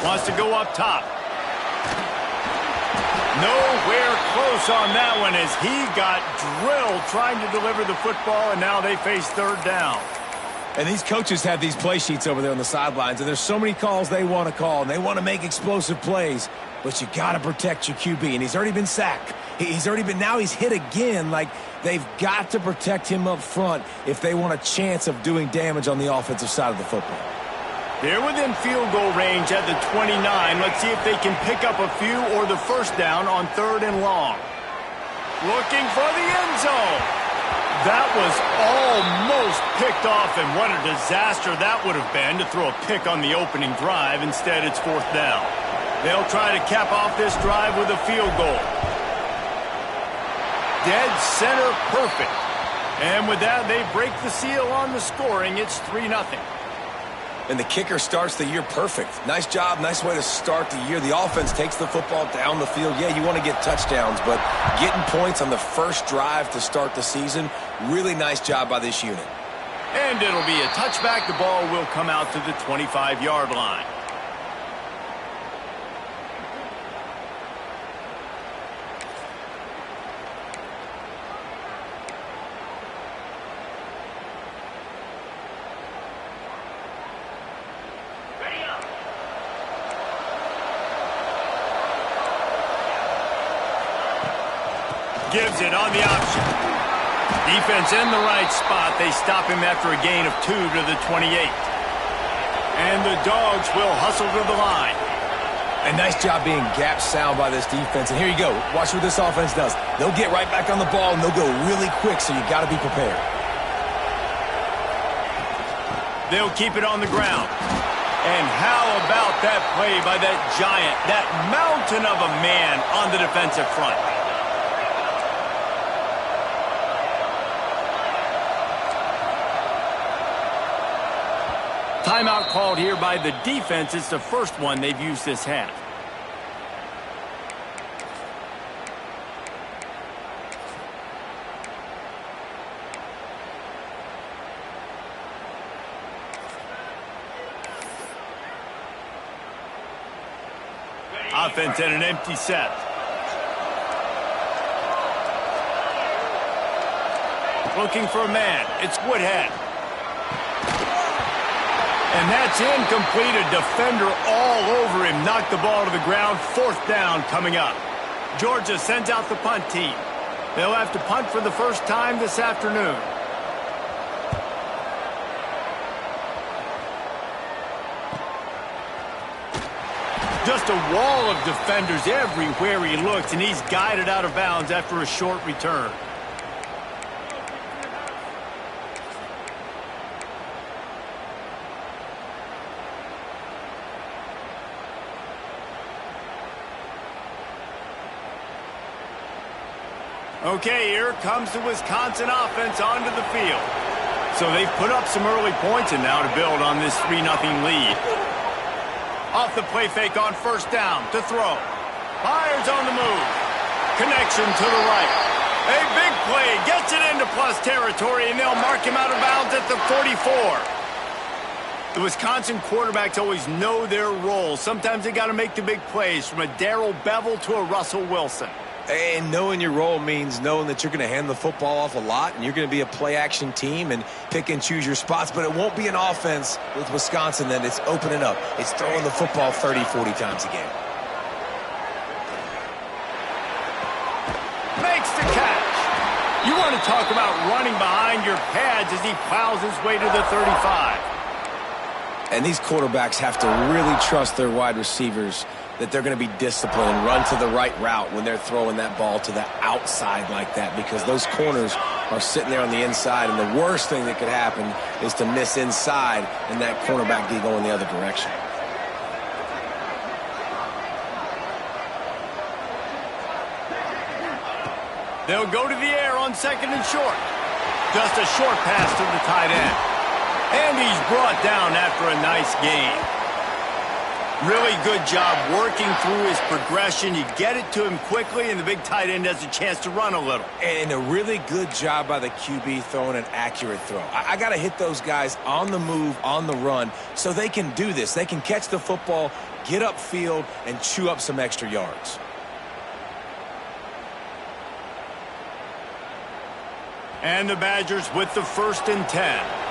Wants to go up top. Nowhere close on that one as he got drilled trying to deliver the football, and now they face third down. And these coaches have these play sheets over there on the sidelines, and there's so many calls they want to call, and they want to make explosive plays. But you got to protect your QB, and he's already been sacked. Now he's hit again. Like, they've got to protect him up front if they want a chance of doing damage on the offensive side of the football. They're within field goal range at the 29. Let's see if they can pick up a few or the first down on 3rd and long. Looking for the end zone. That was almost picked off, and what a disaster that would have been to throw a pick on the opening drive. Instead, it's 4th down. They'll try to cap off this drive with a field goal. Dead center perfect. And with that, they break the seal on the scoring. It's 3-0. And the kicker starts the year perfect. Nice job, nice way to start the year. The offense takes the football down the field. Yeah, you want to get touchdowns, but getting points on the first drive to start the season, really nice job by this unit. And it'll be a touchback. The ball will come out to the 25-yard line. Gives it on the option. Defense in the right spot. They stop him after a gain of 2 to the 28. And the Dogs will hustle to the line. A nice job being gap sound by this defense. And here you go. Watch what this offense does. They'll get right back on the ball, and they'll go really quick, so you got to be prepared. They'll keep it on the ground. And how about that play by that giant, that mountain of a man on the defensive front? Timeout called here by the defense. It's the first one they've used this half. Offense at an empty set. Looking for a man. It's Woodhead. And that's incomplete. A defender all over him. Knocked the ball to the ground. 4th down coming up. Georgia sends out the punt team. They'll have to punt for the first time this afternoon. Just a wall of defenders everywhere he looks, and he's guided out of bounds after a short return. Okay, here comes the Wisconsin offense onto the field. So they've put up some early points and now to build on this 3-0 lead. Off the play fake on 1st down to throw. Fires on the move. Connection to the right. A big play. Gets it into plus territory, and they'll mark him out of bounds at the 44. The Wisconsin quarterbacks always know their role. Sometimes they got to make the big plays, from a Darrell Bevel to a Russell Wilson. And knowing your role means knowing that you're going to hand the football off a lot, and you're going to be a play-action team and pick and choose your spots. But it won't be an offense with Wisconsin that it's opening up. It's throwing the football 30, 40 times a game. Makes the catch. You want to talk about running behind your pads as he plows his way to the 35. And these quarterbacks have to really trust their wide receivers that they're going to be disciplined and run to the right route when they're throwing that ball to the outside like that, because those corners are sitting there on the inside, and the worst thing that could happen is to miss inside and that cornerback be going the other direction. They'll go to the air on 2nd and short. Just a short pass to the tight end. And he's brought down after a nice gain. Really good job working through his progression. You get it to him quickly, and the big tight end has a chance to run a little. And a really good job by the QB throwing an accurate throw. I got to hit those guys on the move, on the run, so they can do this. They can catch the football, get upfield, and chew up some extra yards. And the Badgers with the 1st and 10.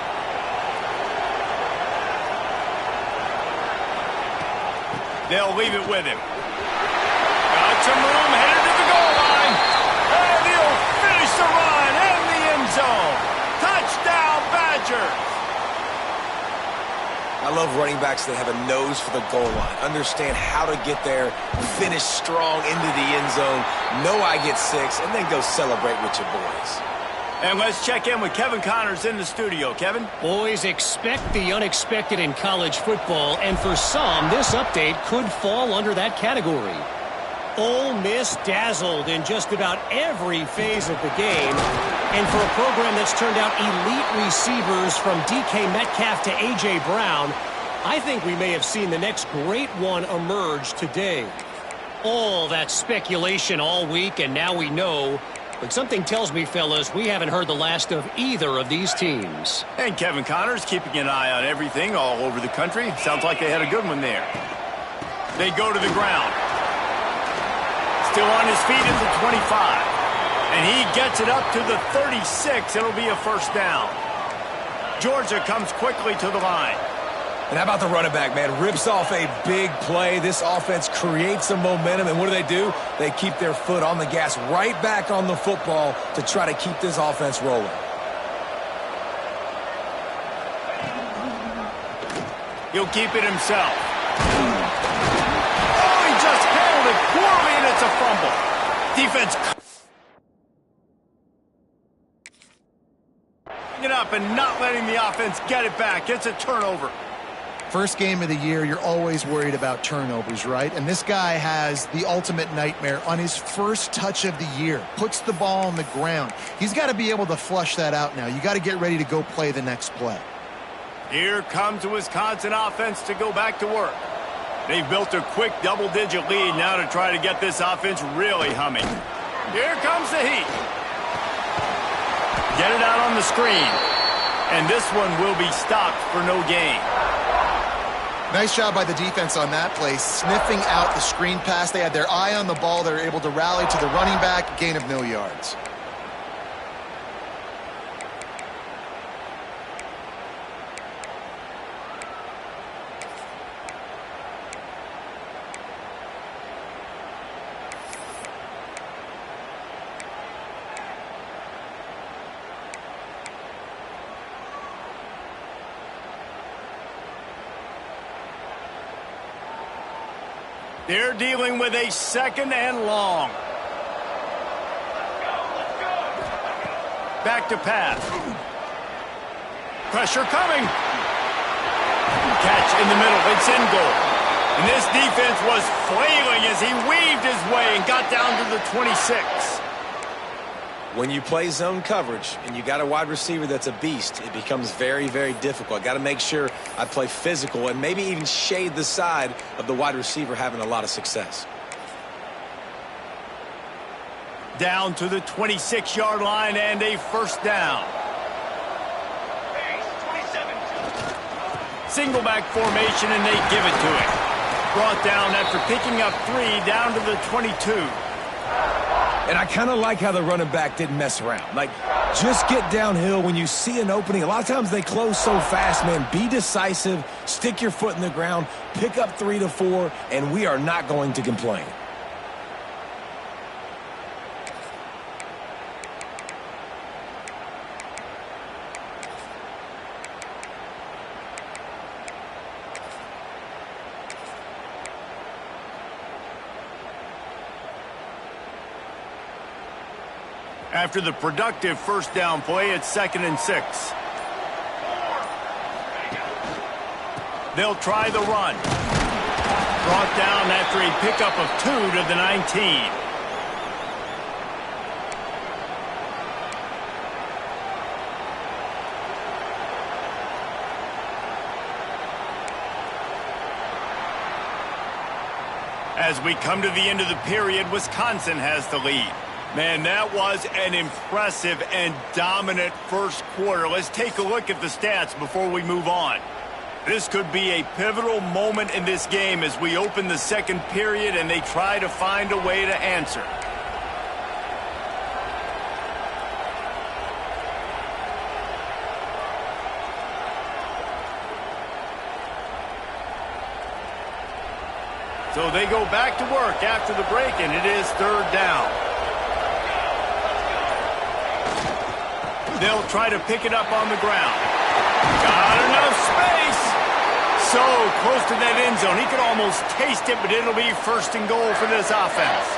They'll leave it with him. Got some room, headed to the goal line. And he'll finish the run in the end zone. Touchdown, Badgers. I love running backs that have a nose for the goal line. Understand how to get there, finish strong into the end zone, know I get 6, and then go celebrate with your boys. And let's check in with Kevin Connors in the studio. Kevin? Boys, expect the unexpected in college football, and for some, this update could fall under that category. Ole Miss dazzled in just about every phase of the game, and for a program that's turned out elite receivers from DK Metcalf to A.J. Brown, I think we may have seen the next great one emerge today. All that speculation all week, and now we know. But something tells me, fellas, we haven't heard the last of either of these teams. And Kevin Connors keeping an eye on everything all over the country. Sounds like they had a good one there. They go to the ground. Still on his feet at the 25. And he gets it up to the 36. It'll be a 1st down. Georgia comes quickly to the line. And how about the running back, man? Rips off a big play. This offense creates some momentum. And what do? They keep their foot on the gas right back on the football to try to keep this offense rolling. He'll keep it himself. Oh, he just handled it poorly, and it's a fumble. Defense it up and not letting the offense get it back. It's a turnover. First game of the year, you're always worried about turnovers, right? And this guy has the ultimate nightmare on his first touch of the year. Puts the ball on the ground. He's got to be able to flush that out now. You got to get ready to go play the next play. Here comes the Wisconsin offense to go back to work. They've built a quick double-digit lead now to try to get this offense really humming. Here comes the heat. Get it out on the screen. And this one will be stopped for no gain. Nice job by the defense on that play, sniffing out the screen pass. They had their eye on the ball. They were able to rally to the running back, gain of no yards. They're dealing with a 2nd and long. Back to pass. Pressure coming. Catch in the middle. It's in goal. And this defense was flailing as he weaved his way and got down to the 26. When you play zone coverage and you got a wide receiver that's a beast, it becomes very, very difficult. Got to make sure I play physical and maybe even shade the side of the wide receiver having a lot of success. Down to the 26-yard line and a 1st down. Single back formation and they give it to him. Brought down after picking up 3 down to the 22. And I kind of like how the running back didn't mess around. Like, just get downhill when you see an opening. A lot of times they close so fast, man. Be decisive, stick your foot in the ground, pick up 3 to 4, and we are not going to complain. After the productive 1st down play, it's 2nd and 6. They'll try the run. Brought down after a pickup of 2 to the 19. As we come to the end of the period, Wisconsin has the lead. Man, that was an impressive and dominant first quarter. Let's take a look at the stats before we move on. This could be a pivotal moment in this game as we open the second period and they try to find a way to answer. So they go back to work after the break, and it is third down. They'll try to pick it up on the ground. Got enough space. So close to that end zone. He could almost taste it, but it'll be first and goal for this offense.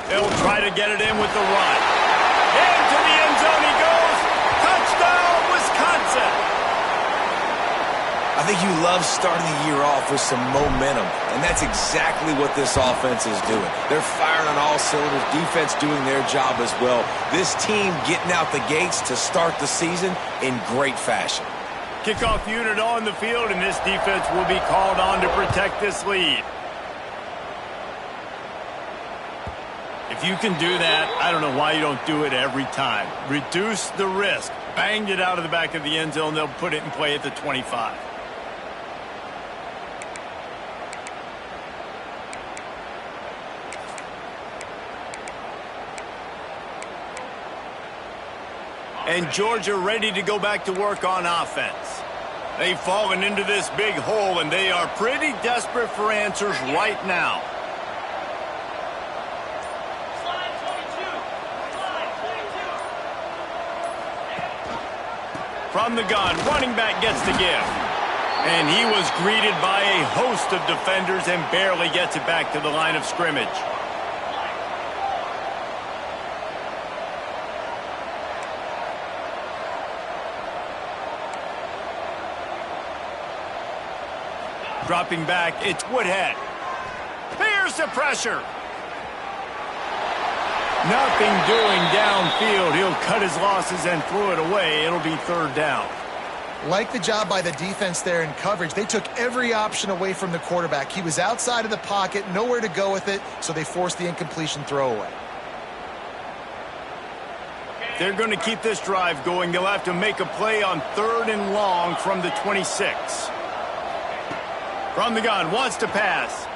They'll try to get it in with the run. Into the end zone he goes. Touchdown, Wisconsin. I think you love starting the year off with some momentum, and that's exactly what this offense is doing. They're firing on all cylinders, defense doing their job as well. This team getting out the gates to start the season in great fashion. Kickoff unit on the field, and this defense will be called on to protect this lead. If you can do that, I don't know why you don't do it every time. Reduce the risk. Banged it out of the back of the end zone. They'll put it in play at the 25. And Georgia ready to go back to work on offense. They've fallen into this big hole, and they are pretty desperate for answers right now. From the gun, running back gets the give. And he was greeted by a host of defenders and barely gets it back to the line of scrimmage. Dropping back, it's Woodhead. Here's the pressure. Nothing doing downfield. He'll cut his losses and throw it away. It'll be third down. Like the job by the defense there in coverage. They took every option away from the quarterback. He was outside of the pocket, nowhere to go with it, so they forced the incompletion throwaway. They're going to keep this drive going. They'll have to make a play on third and long from the 26. From the gun, wants to pass.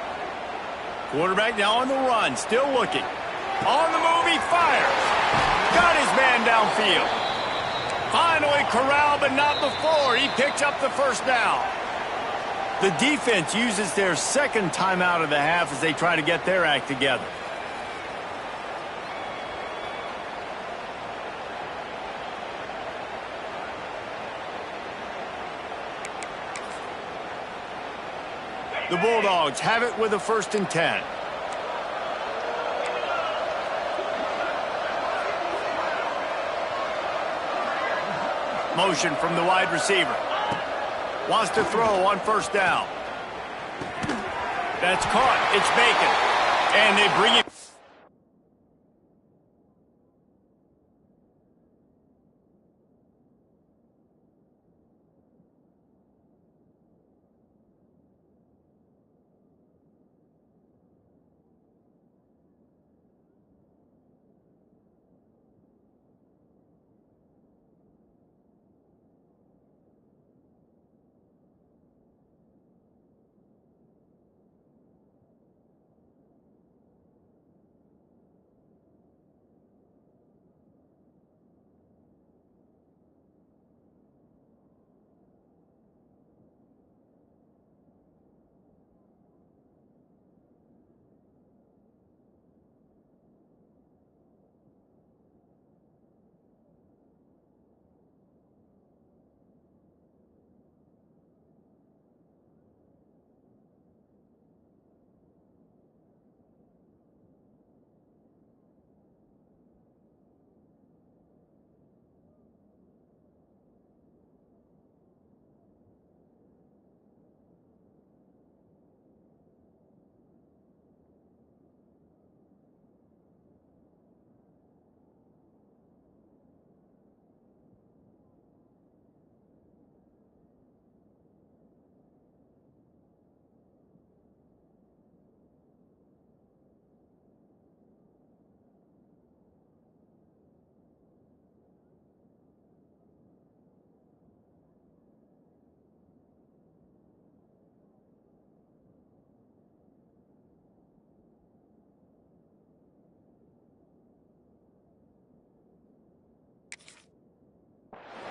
Quarterback now on the run, still looking. On the move, he fires. Got his man downfield. Finally corralled, but not before. He picks up the first down. The defense uses their second timeout of the half as they try to get their act together. The Bulldogs have it with a 1st and 10. Motion from the wide receiver. Wants to throw on first down. That's caught. It's Bacon. And they bring it.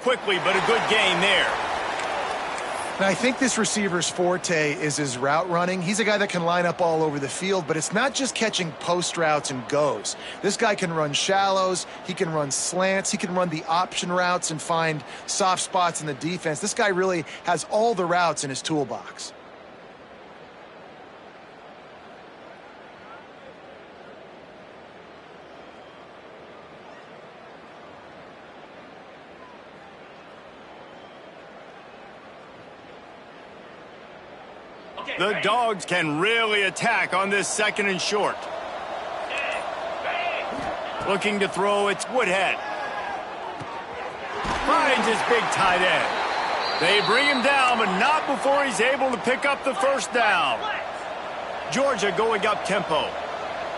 quickly, but a good gain there. And I think this receiver's forte is his route running. He's a guy that can line up all over the field, but it's not just catching post routes and goes. This guy can run shallows, he can run slants, he can run the option routes and find soft spots in the defense. This guy really has all the routes in his toolbox. The Dogs can really attack on this 2nd and short. Looking to throw, it's Woodhead. Finds his big tight end. They bring him down, but not before he's able to pick up the first down. Georgia going up tempo.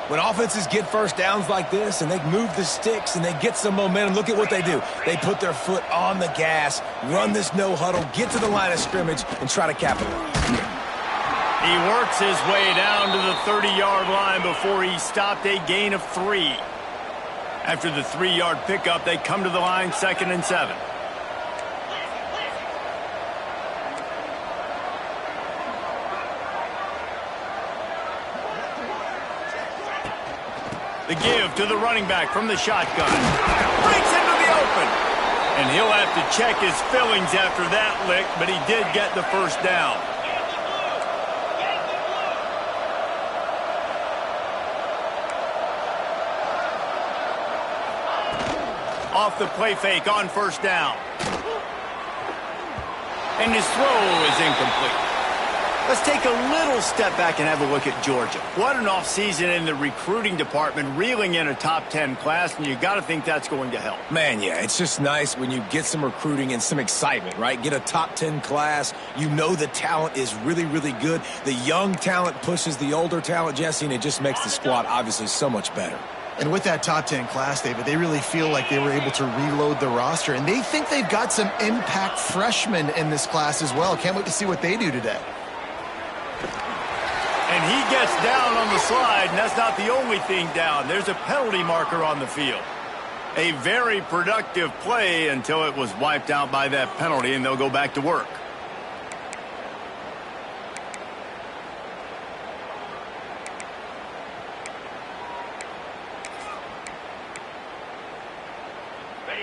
When offenses get first downs like this and they move the sticks and they get some momentum, look at what they do. They put their foot on the gas, run this no huddle, get to the line of scrimmage, and try to capitalize. He works his way down to the 30-yard line before he stopped a gain of 3. After the 3-yard pickup, they come to the line 2nd and 7. The give to the running back from the shotgun. Breaks into the open. And he'll have to check his fillings after that lick, but he did get the first down. Off the play fake on first down. And his throw is incomplete. Let's take a little step back and have a look at Georgia. What an offseason in the recruiting department, reeling in a top 10 class, and you got to think that's going to help. Man, yeah, it's just nice when you get some recruiting and some excitement, right? Get a top 10 class. You know the talent is really, really good. The young talent pushes the older talent, Jesse, and it just makes the squad obviously so much better. And with that top 10 class, David, they really feel like they were able to reload the roster. And they think they've got some impact freshmen in this class as well. Can't wait to see what they do today. And he gets down on the slide, and that's not the only thing down. There's a penalty marker on the field. A very productive play until it was wiped out by that penalty, and they'll go back to work.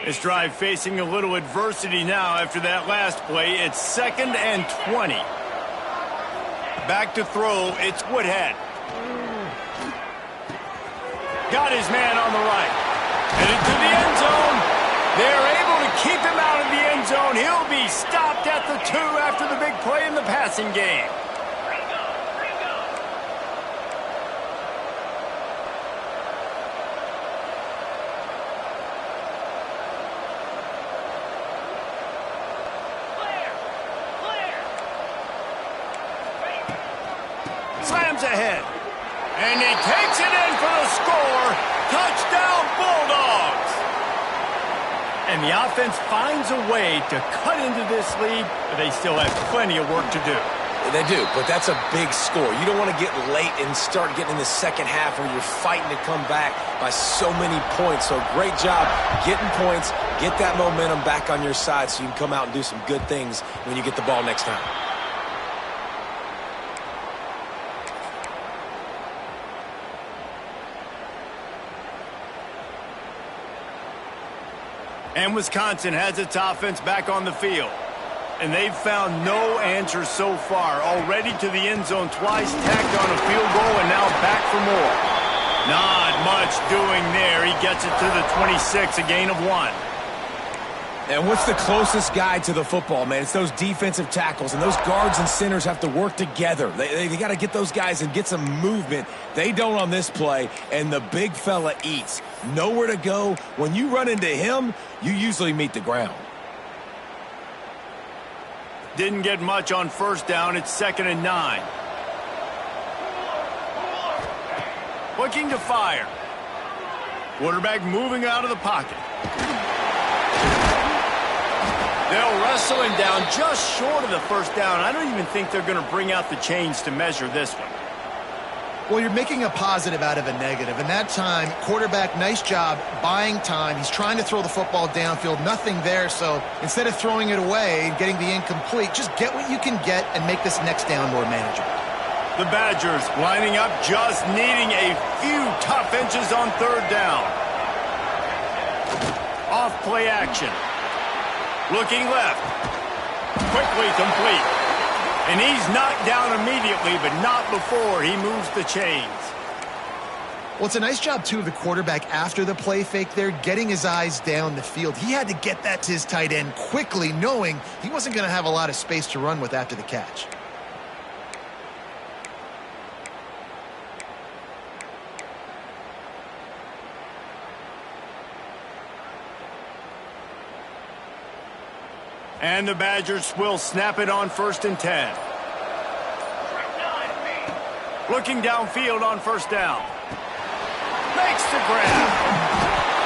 This drive facing a little adversity now after that last play. It's 2nd and 20. Back to throw, it's Woodhead. Got his man on the right. Headed to the end zone. They're able to keep him out of the end zone. He'll be stopped at the 2 after the big play in the passing game. Slams ahead. And he takes it in for the score. Touchdown, Bulldogs. And the offense finds a way to cut into this lead, but they still have plenty of work to do. They do, but that's a big score. You don't want to get late and start getting in the second half where you're fighting to come back by so many points. So great job getting points, get that momentum back on your side so you can come out and do some good things when you get the ball next time. And Wisconsin has its offense back on the field. And they've found no answers so far. Already to the end zone twice, tacked on a field goal, and now back for more. Not much doing there. He gets it to the 26, a gain of 1. And what's the closest guy to the football, man? It's those defensive tackles, and those guards and centers have to work together. They got to get those guys and get some movement. They don't on this play, and the big fella eats. Nowhere to go. When you run into him, you usually meet the ground. Didn't get much on first down. It's 2nd and 9. Looking to fire. Quarterback moving out of the pocket. They'll wrestle him down just short of the first down. I don't even think they're going to bring out the chains to measure this one. Well, you're making a positive out of a negative. And that time, quarterback, nice job buying time. He's trying to throw the football downfield. Nothing there. So instead of throwing it away and getting the incomplete, just get what you can get and make this next down more manageable. The Badgers lining up, just needing a few tough inches on third down. Off play action. Looking left. Quickly complete. And he's knocked down immediately, but not before he moves the chains. Well, it's a nice job, too, of the quarterback after the play fake there, getting his eyes down the field. He had to get that to his tight end quickly, knowing he wasn't going to have a lot of space to run with after the catch. And the Badgers will snap it on 1st and 10. Looking downfield on 1st down. Makes the grab.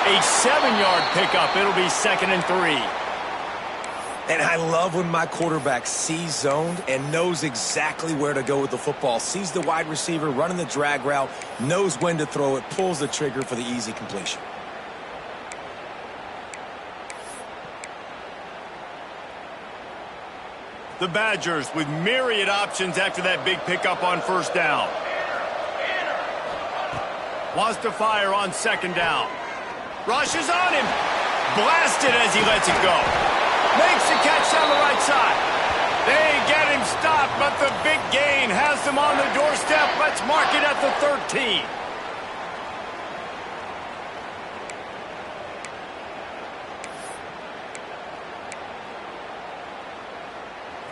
A 7-yard pickup. It'll be 2nd and 3. And I love when my quarterback sees zoned and knows exactly where to go with the football. Sees the wide receiver running the drag route, knows when to throw it, pulls the trigger for the easy completion. The Badgers with myriad options after that big pickup on 1st down. Wants to fire on 2nd down. Rushes on him. Blasted as he lets it go. Makes the catch down the right side. They get him stopped, but the big gain has them on the doorstep. Let's mark it at the 13.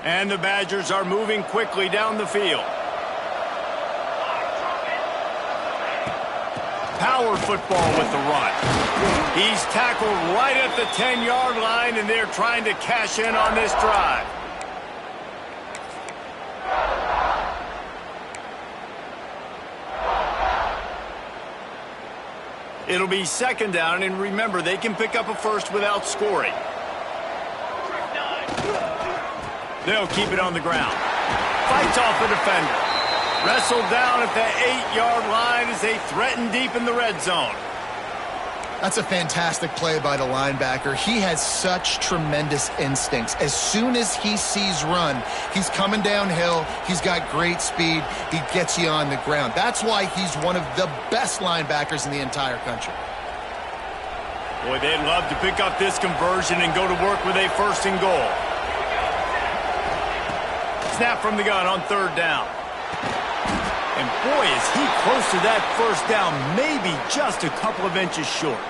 And the Badgers are moving quickly down the field. Power football with the run. He's tackled right at the 10-yard line, and they're trying to cash in on this drive. It'll be 2nd down, and remember, they can pick up a first without scoring. They'll keep it on the ground. Fights off the defender. Wrestled down at the 8-yard line as they threaten deep in the red zone. That's a fantastic play by the linebacker. He has such tremendous instincts. As soon as he sees run, he's coming downhill. He's got great speed. He gets you on the ground. That's why he's one of the best linebackers in the entire country. Boy, they'd love to pick up this conversion and go to work with a 1st and goal. Snap from the gun on 3rd down. And boy, is he close to that 1st down, maybe just a couple of inches short.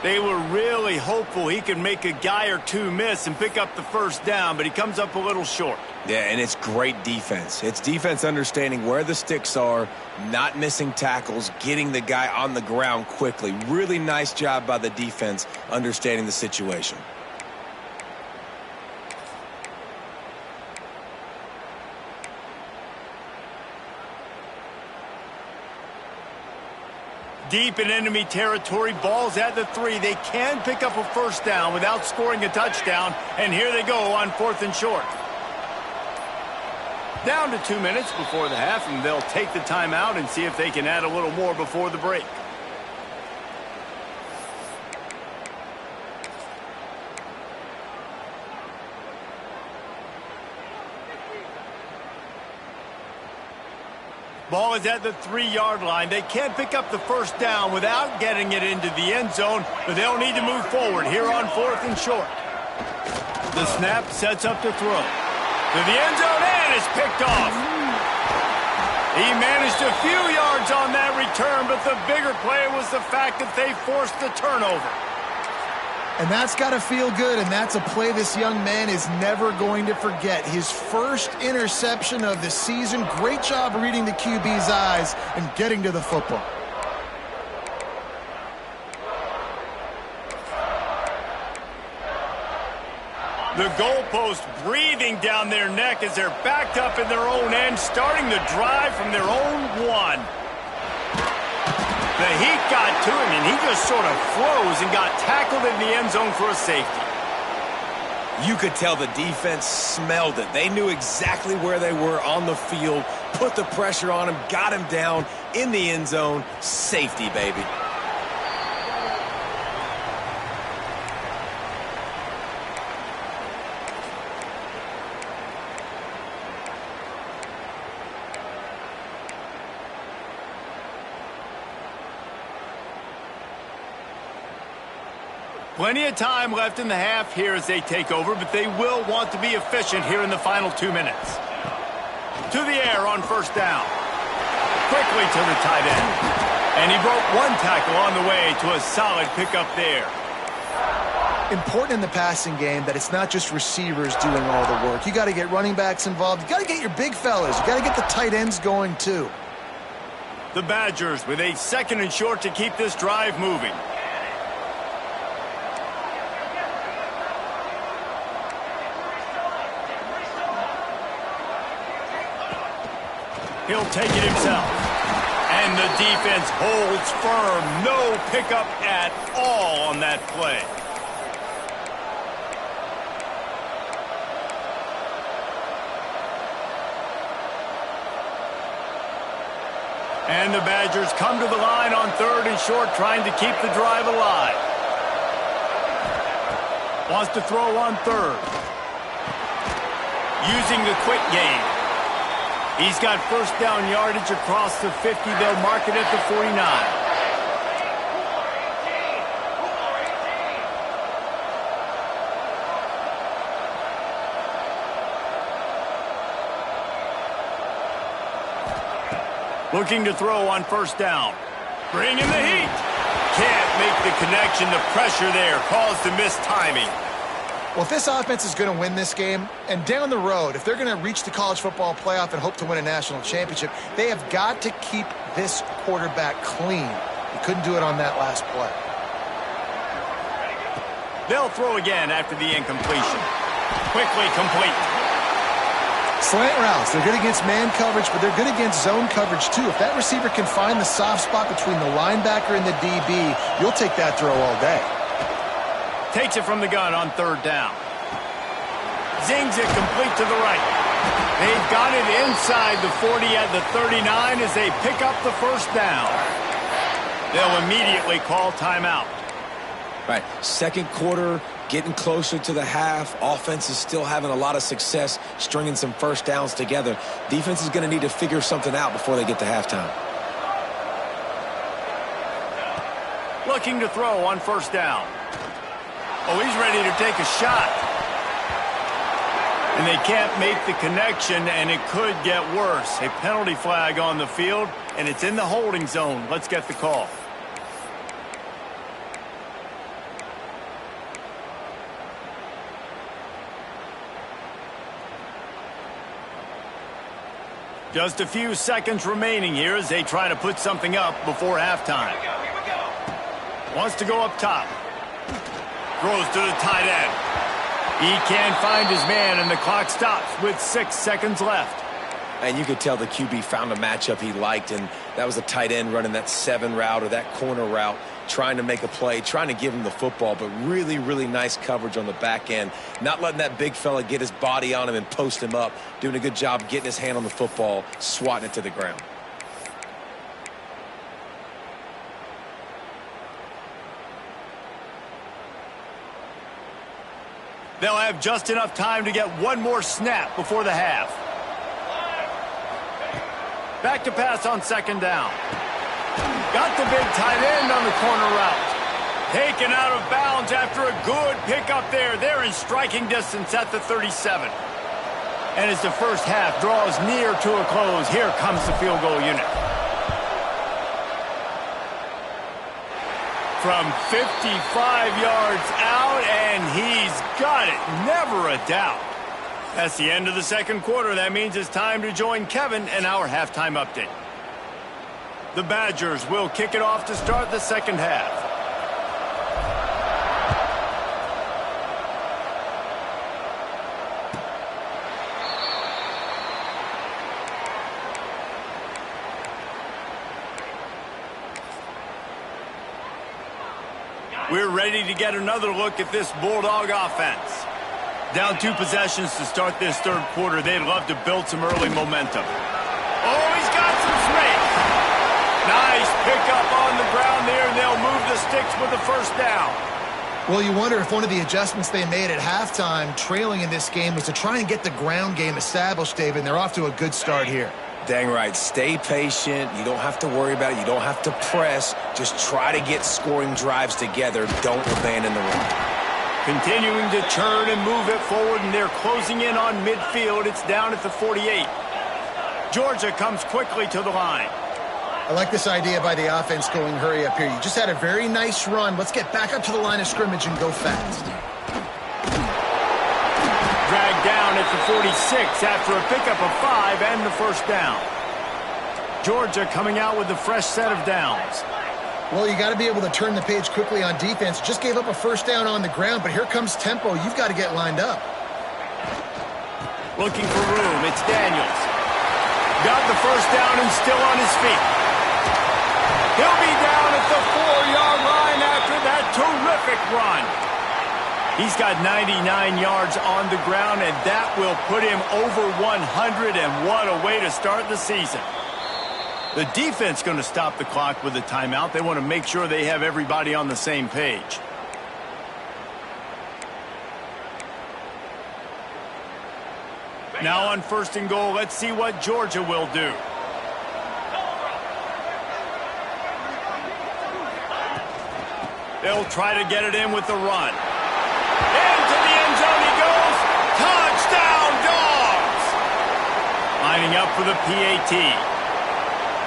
They were really hopeful he could make a guy or two miss and pick up the 1st down, but he comes up a little short. Yeah, and it's great defense. It's defense understanding where the sticks are, not missing tackles, getting the guy on the ground quickly. Really nice job by the defense understanding the situation. Deep in enemy territory, ball's at the 3. They can pick up a 1st down without scoring a touchdown, and here they go on 4th and short. Down to 2 minutes before the half, and they'll take the timeout and see if they can add a little more before the break. Ball is at the 3-yard line. They can't pick up the 1st down without getting it into the end zone, but they'll need to move forward here on 4th and short. The snap sets up to throw. To the end zone, and it's picked off. He managed a few yards on that return, but the bigger play was the fact that they forced the turnover. And that's got to feel good, and that's a play this young man is never going to forget. His first interception of the season. Great job reading the QB's eyes and getting to the football. The goalpost breathing down their neck as they're backed up in their own end, starting the drive from their own 1. The heat got to him, and he just sort of froze and got tackled in the end zone for a safety. You could tell the defense smelled it. They knew exactly where they were on the field, put the pressure on him, got him down in the end zone. Safety, baby. Plenty of time left in the half here as they take over, but they will want to be efficient here in the final 2 minutes. To the air on first down. Quickly to the tight end. And he broke one tackle on the way to a solid pickup there. Important in the passing game that it's not just receivers doing all the work. You got to get running backs involved. You got to get your big fellas. You got to get the tight ends going too. The Badgers with a 2nd and short to keep this drive moving. He'll take it himself. And the defense holds firm. No pickup at all on that play. And the Badgers come to the line on 3rd and short, trying to keep the drive alive. Wants to throw on 3rd. Using the quick game. He's got first down yardage across the 50. They'll mark it at the 49. Looking to throw on first down. Bringing the heat. Can't make the connection. The pressure there caused the missed timing. Well, if this offense is going to win this game, and down the road, if they're going to reach the college football playoff and hope to win a national championship, they have got to keep this quarterback clean. He couldn't do it on that last play. They'll throw again after the incompletion. Quickly complete. Slant routes, they're good against man coverage, but they're good against zone coverage too. If that receiver can find the soft spot between the linebacker and the DB, you'll take that throw all day. Takes it from the gun on 3rd down. Zings it complete to the right. They've got it inside the 40 at the 39 as they pick up the first down. They'll immediately call timeout. Right, 2nd quarter, getting closer to the half. Offense is still having a lot of success stringing some first downs together. Defense is going to need to figure something out before they get to halftime. Looking to throw on first down. Oh, he's ready to take a shot. And they can't make the connection, and it could get worse. A penalty flag on the field, and it's in the holding zone. Let's get the call. Just a few seconds remaining here as they try to put something up before halftime. Wants to go up top. Throws to the tight end. He can't find his man, and the clock stops with 6 seconds left. And you could tell the QB found a matchup he liked, and that was a tight end running that 7 route or that corner route, trying to make a play, trying to give him the football, but really, really nice coverage on the back end. Not letting that big fella get his body on him and post him up. Doing a good job getting his hand on the football, swatting it to the ground. They'll have just enough time to get one more snap before the half. Back to pass on 2nd down. Got the big tight end on the corner route. Taken out of bounds after a good pickup there. They're in striking distance at the 37. And as the first half draws near to a close, here comes the field goal unit. From 55 yards out, and he's got it. Never a doubt. That's the end of the 2nd quarter. That means it's time to join Kevin in our halftime update. The Badgers will kick it off to start the 2nd half. We're ready to get another look at this Bulldog offense. Down 2 possessions to start this third quarter. They'd love to build some early momentum. Oh, he's got some space. Nice pickup on the ground there, and they'll move the sticks with the first down. Well, you wonder if one of the adjustments they made at halftime, trailing in this game, was to try and get the ground game established, David, and they're off to a good start here. Dang right. Stay patient. You don't have to worry about it. You don't have to press. Just try to get scoring drives together. Don't abandon the run. Continuing to turn and move it forward, and they're closing in on midfield. It's down at the 48. Georgia comes quickly to the line. I like this idea by the offense going hurry up here. You just had a very nice run. Let's get back up to the line of scrimmage and go fast. Dragged down at the 46 after a pickup of 5 and the first down. Georgia coming out with a fresh set of downs. Well, you got to be able to turn the page quickly on defense. Just gave up a first down on the ground, but here comes tempo. You've got to get lined up. Looking for room. It's Daniels. Got the first down and still on his feet. He'll be down at the 4-yard line after that terrific run. He's got 99 yards on the ground, and that will put him over 100, and what a way to start the season. The defense going to stop the clock with a timeout. They want to make sure they have everybody on the same page. Now on 1st and goal, let's see what Georgia will do. They'll try to get it in with the run. Into the end zone he goes. Touchdown, Dogs! Lining up for the PAT.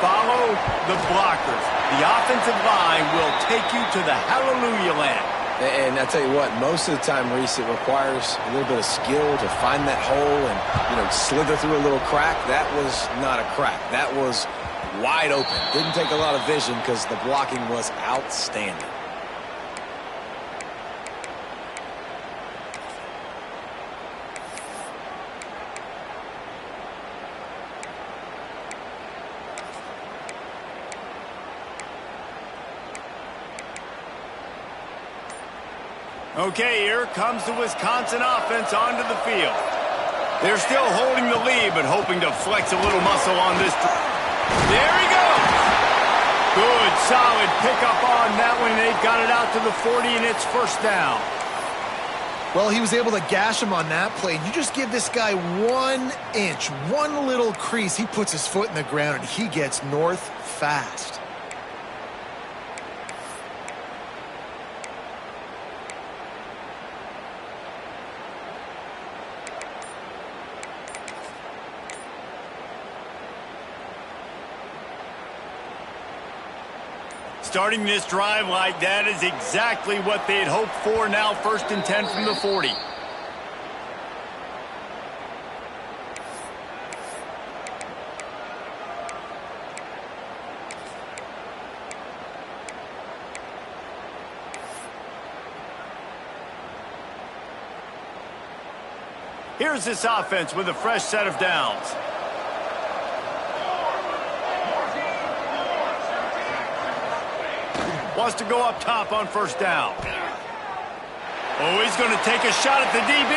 Follow the blockers. The offensive line will take you to the hallelujah land. And I tell you what, most of the time, Reese, it requires a little bit of skill to find that hole and, slither through a little crack. That was not a crack. That was wide open. Didn't take a lot of vision because the blocking was outstanding. Okay, here comes the Wisconsin offense onto the field. They're still holding the lead, but hoping to flex a little muscle on this. There he goes. Good, solid pickup on that one. They've got it out to the 40, and it's first down. Well, he was able to gash him on that play. You just give this guy 1 inch, one little crease. He puts his foot in the ground, and he gets north fast. Starting this drive like that is exactly what they'd hoped for. Now 1st and 10 from the 40. Here's this offense with a fresh set of downs. Wants to go up top on first down. Oh, he's going to take a shot at the DB.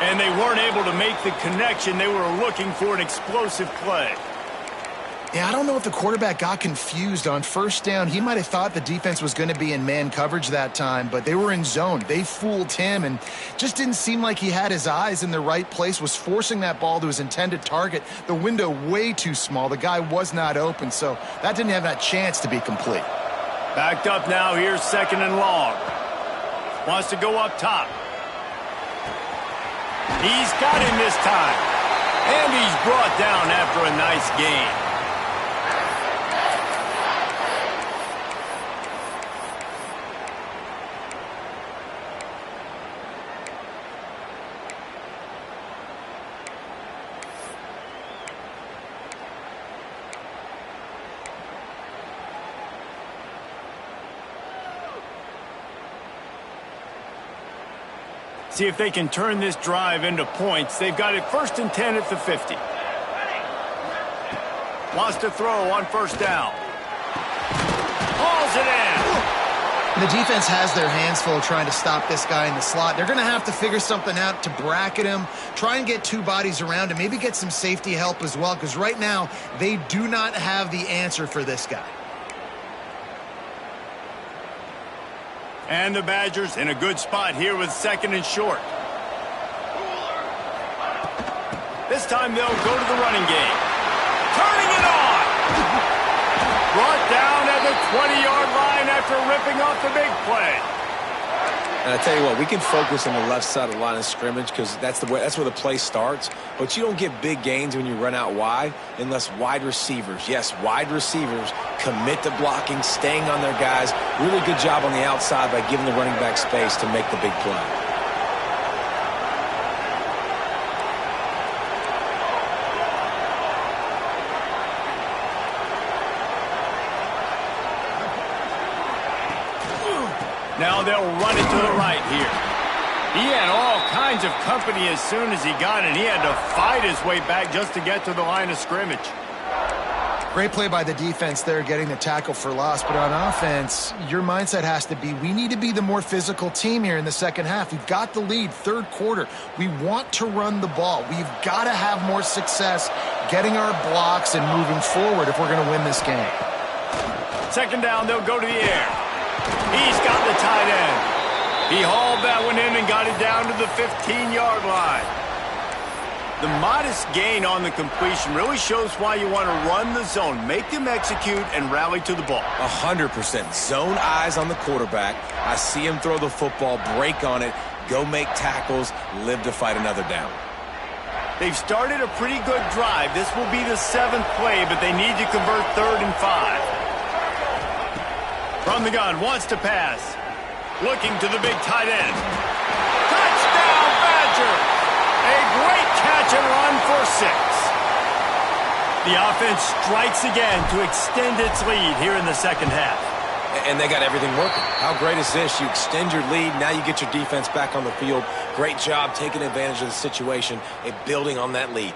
And they weren't able to make the connection. They were looking for an explosive play. Yeah, I don't know if the quarterback got confused on first down. He might have thought the defense was going to be in man coverage that time, but they were in zone. They fooled him and just didn't seem like he had his eyes in the right place, was forcing that ball to his intended target. The window way too small. The guy was not open, so that didn't have that chance to be complete. Backed up now. Here's 2nd and long. Wants to go up top. He's got him this time. And he's brought down after a nice gain. See if they can turn this drive into points. They've got it 1st and 10 at the 50. Wants to throw on first down. Hauls it in. The defense has their hands full trying to stop this guy in the slot. They're going to have to figure something out to bracket him, try and get two bodies around him, maybe get some safety help as well, because right now they do not have the answer for this guy. And the Badgers in a good spot here with 2nd and short. This time they'll go to the running game. Turning it on! Brought down at the 20-yard line after ripping off the big play. And I tell you what, we can focus on the left side of the line of scrimmage because that's where the play starts. But you don't get big gains when you run out wide unless wide receivers, yes, wide receivers, commit to blocking, staying on their guys. Really good job on the outside by giving the running back space to make the big play. Now they'll run it to the right here. He had all kinds of company as soon as he got it. He had to fight his way back just to get to the line of scrimmage. Great play by the defense there, getting the tackle for loss. But on offense, your mindset has to be, we need to be the more physical team here in the second half. We've got the lead, third quarter. We want to run the ball. We've got to have more success getting our blocks and moving forward if we're going to win this game. 2nd down, they'll go to the air. He's got the tight end. He hauled that one in and got it down to the 15-yard line. The modest gain on the completion really shows why you want to run the zone, make them execute, and rally to the ball. 100%. Zone eyes on the quarterback. I see him throw the football, break on it, go make tackles, live to fight another down. They've started a pretty good drive. This will be the 7th play, but they need to convert 3rd and 5. From the gun, wants to pass. Looking to the big tight end. Touchdown, Badgers! A great catch and run for 6. The offense strikes again to extend its lead here in the second half. And they got everything working. How great is this? You extend your lead, now you get your defense back on the field. Great job taking advantage of the situation and building on that lead.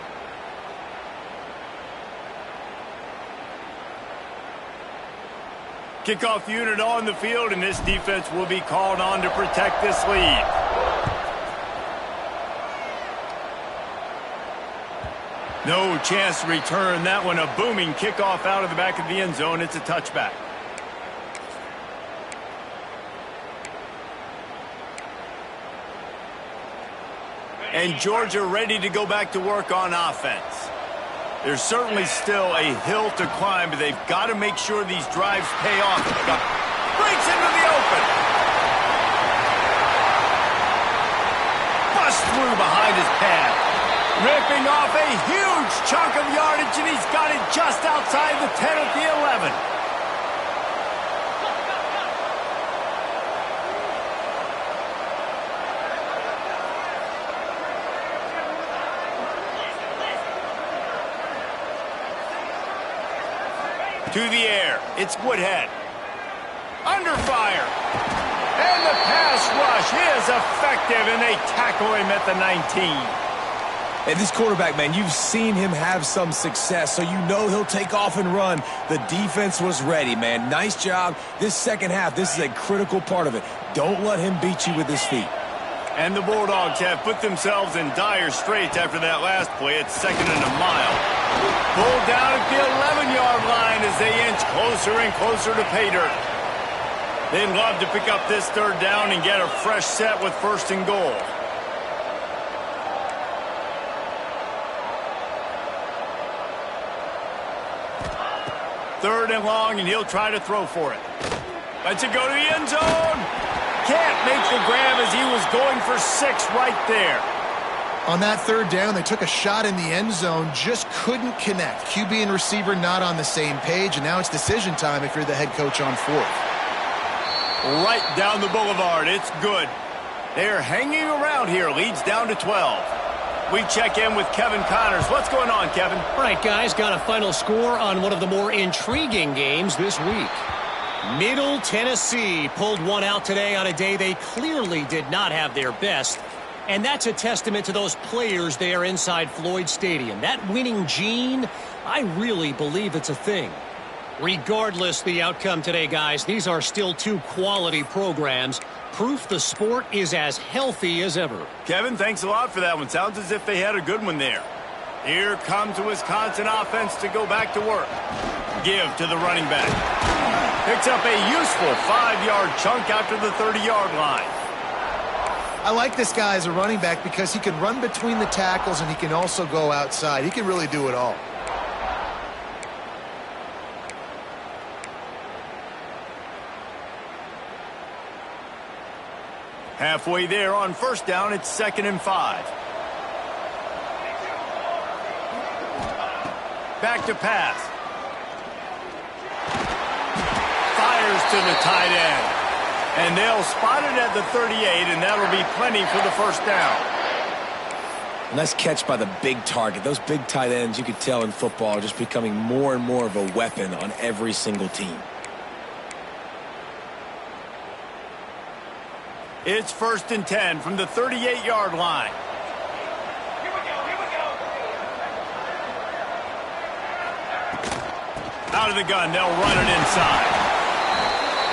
Kickoff unit on the field, and this defense will be called on to protect this lead. No chance to return that one. A booming kickoff out of the back of the end zone. It's a touchback. And Georgia ready to go back to work on offense. There's certainly still a hill to climb, but they've got to make sure these drives pay off. Breaks into the open. Busts through behind his pad. Ripping off a huge chunk of yardage, and he's got it just outside the 10 at the 11. To the air, it's Woodhead. Under fire. And the pass rush is effective, and they tackle him at the 19. And this quarterback, man, you've seen him have some success, so you know he'll take off and run. The defense was ready, man. Nice job. This second half, this is a critical part of it. Don't let him beat you with his feet. And the Bulldogs have put themselves in dire straits after that last play. It's 2nd and a mile. Pulled down at the 11-yard line as they inch closer and closer to pay dirt. They'd love to pick up this 3rd down and get a fresh set with 1st and goal. Third and long, and he'll try to throw for it. Lets it go to the end zone. Can't make the grab as he was going for 6 right there. On that 3rd down, they took a shot in the end zone, just couldn't connect. QB and receiver not on the same page, and now it's decision time if you're the head coach on 4th. Right down the boulevard. It's good. They're hanging around here. Leads down to 12. We check in with Kevin Connors. What's going on, Kevin? All right, guys, got a final score on one of the more intriguing games this week. Middle Tennessee pulled one out today on a day they clearly did not have their best. And that's a testament to those players there inside Floyd Stadium. That winning gene, I really believe it's a thing. Regardless the outcome today, guys, these are still two quality programs. Proof the sport is as healthy as ever. Kevin, thanks a lot for that one. Sounds as if they had a good one there. Here comes the Wisconsin offense to go back to work. Give to the running back. Picks up a useful 5-yard chunk after the 30-yard line. I like this guy as a running back because he can run between the tackles and he can also go outside. He can really do it all. Halfway there on first down, it's 2nd and 5. Back to pass. Fires to the tight end. And they'll spot it at the 38, and that'll be plenty for the first down. Nice catch by the big target. Those big tight ends, you could tell in football, are just becoming more and more of a weapon on every single team. It's 1st and 10 from the 38-yard line. Here we go. Out of the gun, they'll run it inside.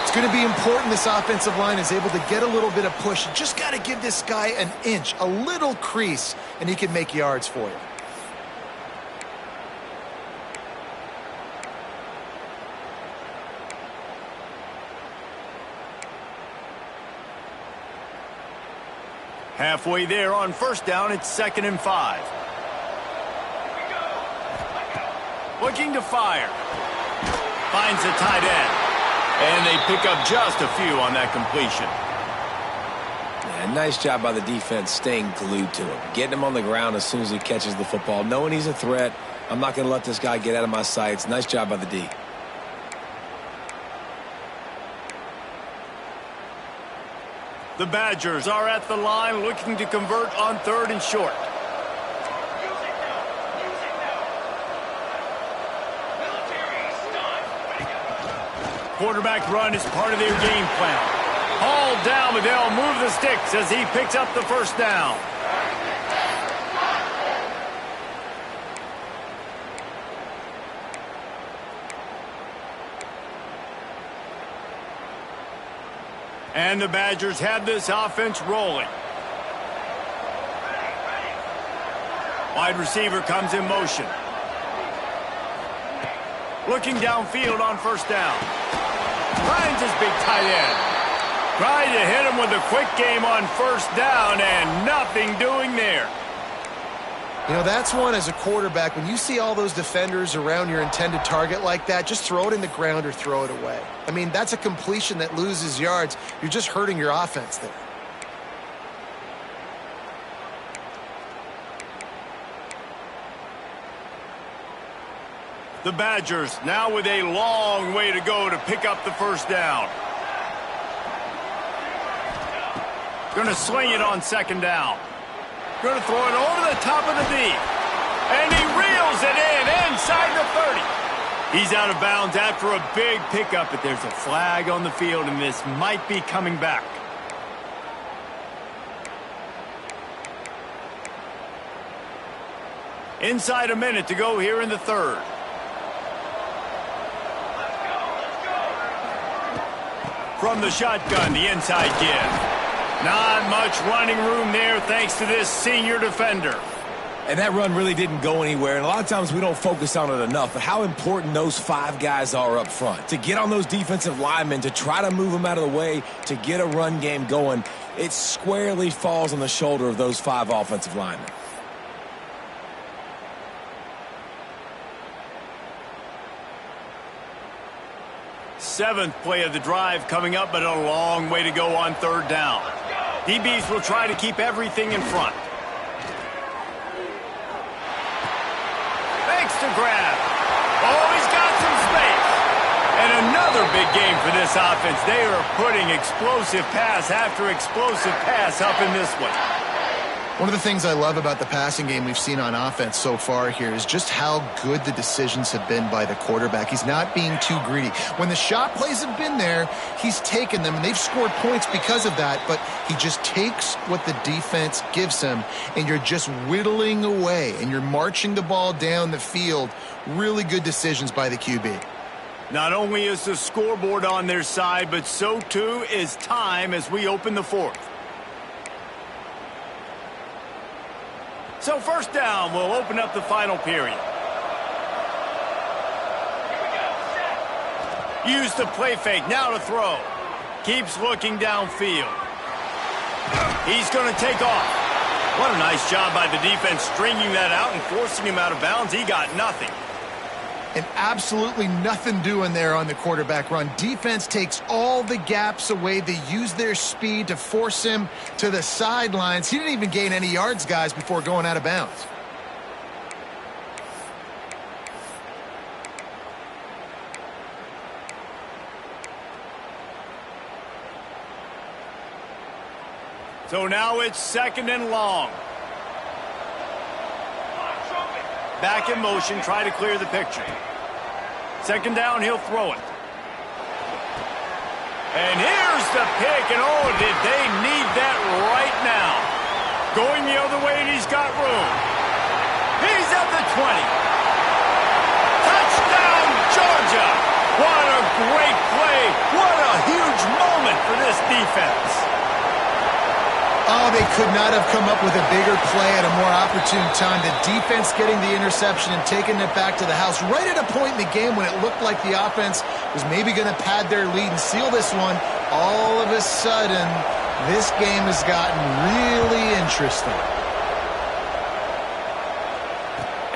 It's going to be important this offensive line is able to get a little bit of push. You just got to give this guy an inch, a little crease, and he can make yards for you. Halfway there on first down, it's 2nd and 5. Looking to fire. Finds the tight end. And they pick up just a few on that completion. Yeah, nice job by the defense staying glued to him. Getting him on the ground as soon as he catches the football. Knowing he's a threat, I'm not going to let this guy get out of my sights. Nice job by the D. The Badgers are at the line looking to convert on 3rd and short. Quarterback run is part of their game plan. Hauled down, but they'll move the sticks as he picks up the first down. And the Badgers have this offense rolling. Wide receiver comes in motion. Looking downfield on first down. Finds his big tight end. Trying to hit him with a quick game on first down and nothing doing there. You know, that's one as a quarterback. When you see all those defenders around your intended target like that, just throw it in the ground or throw it away. I mean, that's a completion that loses yards. You're just hurting your offense there. The Badgers now with a long way to go to pick up the first down. Going to sling it on 2nd down. Going to throw it over the top of the D. And he reels it in inside the 30. He's out of bounds after a big pickup, but there's a flag on the field, and this might be coming back. Inside a minute to go here in the 3rd. From the shotgun, the inside give. Not much running room there thanks to this senior defender. And that run really didn't go anywhere. And a lot of times we don't focus on it enough, but how important those 5 guys are up front. To get on those defensive linemen, to try to move them out of the way, to get a run game going, it squarely falls on the shoulder of those 5 offensive linemen. Seventh play of the drive coming up, but a long way to go on 3rd down. DBs will try to keep everything in front. Makes the grab. Oh, he's got some space. And another big game for this offense. They are putting explosive pass after explosive pass up in this one. One of the things I love about the passing game we've seen on offense so far here is just how good the decisions have been by the quarterback. He's not being too greedy. When the shot plays have been there, he's taken them, and they've scored points because of that, but he just takes what the defense gives him, and you're just whittling away, and you're marching the ball down the field. Really good decisions by the QB. Not only is the scoreboard on their side, but so too is time as we open the fourth. So first down will open up the final period. Use the play fake, now to throw. Keeps looking downfield. He's going to take off. What a nice job by the defense stringing that out and forcing him out of bounds. He got nothing. And absolutely nothing doing there on the quarterback run. Defense takes all the gaps away. They use their speed to force him to the sidelines. He didn't even gain any yards, guys, before going out of bounds. So now it's second and long. Back in motion, try to clear the picture. Second down, he'll throw it. And here's the pick, and oh, did they need that right now. Going the other way, and he's got room. He's at the 20. Touchdown, Georgia! What a great play. What a huge moment for this defense. Oh, they could not have come up with a bigger play at a more opportune time. The defense getting the interception and taking it back to the house right at a point in the game when it looked like the offense was maybe going to pad their lead and seal this one. All of a sudden, this game has gotten really interesting.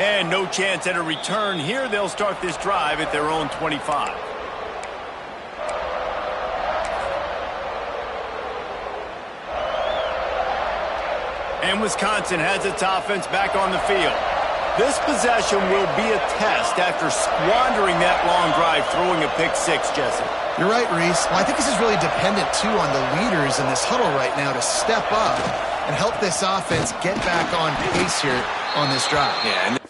And no chance at a return here. They'll start this drive at their own 25. And Wisconsin has its offense back on the field. This possession will be a test after squandering that long drive, throwing a pick six, Jesse. You're right, Reese. Well, I think this is really dependent, too, on the leaders in this huddle right now to step up and help this offense get back on pace here on this drive. Yeah.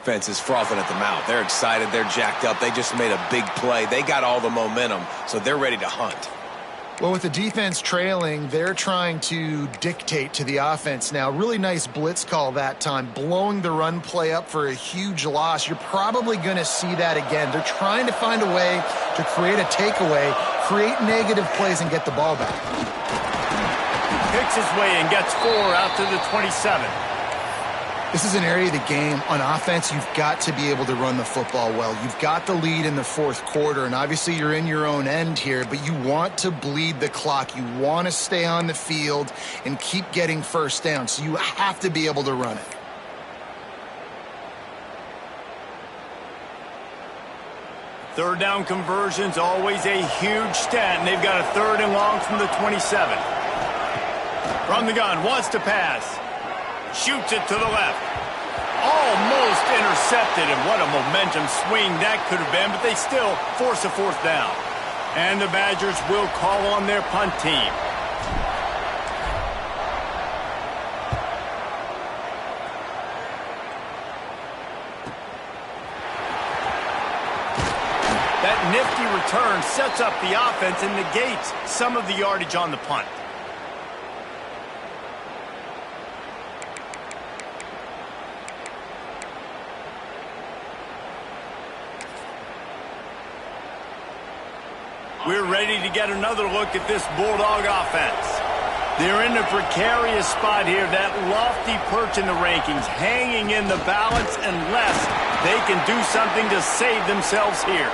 Defense is frothing at the mouth. They're excited. They're jacked up. They just made a big play. They got all the momentum, so they're ready to hunt. Well, with the defense trailing, they're trying to dictate to the offense now. Really nice blitz call that time, blowing the run play up for a huge loss. You're probably going to see that again. They're trying to find a way to create a takeaway, create negative plays, and get the ball back. Picks his way and gets 4 out to the 27. This is an area of the game. On offense, you've got to be able to run the football well. You've got the lead in the fourth quarter, and obviously you're in your own end here, but you want to bleed the clock. You want to stay on the field and keep getting first down, so you have to be able to run it. Third down conversion's always a huge stat, and they've got a third and long from the 27. From the gun, wants to pass. Shoots it to the left. Almost intercepted, and what a momentum swing that could have been, but they still force a fourth down. And the Badgers will call on their punt team. That nifty return sets up the offense and negates some of the yardage on the punt. We're ready to get another look at this Bulldog offense. They're in a precarious spot here, that lofty perch in the rankings, hanging in the balance unless they can do something to save themselves here.